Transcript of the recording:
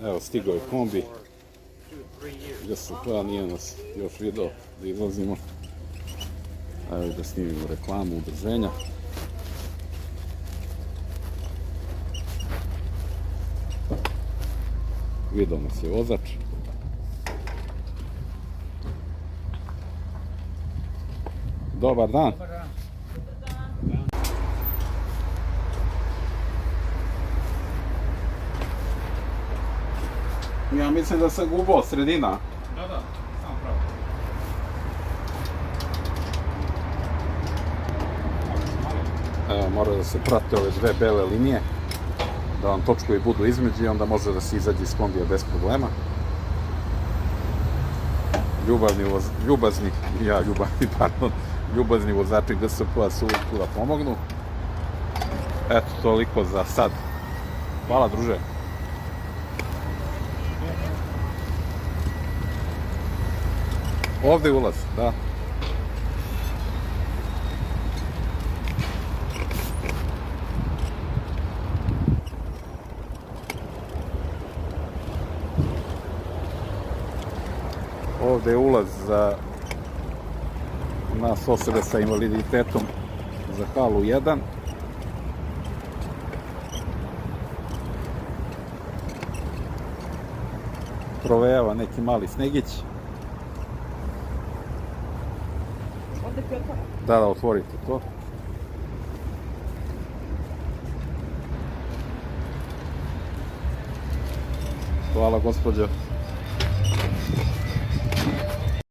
Evo, stigao je kombi. Gdje se to, nije nas još video da izlazimo. Evo da snimimo reklamu udruženja. Video nas je vozač. Dobar dan. Ja mislim da sam gubao sredina. Da, samo pravo. Evo, mora da se prate ove dve bele linije, da vam točkovi budu između i onda može da se izađe iz kombija bez problema. Ljubazni vozači GSP-a su uvijek tu da pomognu. Eto, toliko za sad. Hvala, druže. Ovdje je ulaz, da. Ovdje je ulaz za nas osobe sa invaliditetom za halu 1. Provejava neki mali snegić. Da, otvorite to. Hvala, gospođo.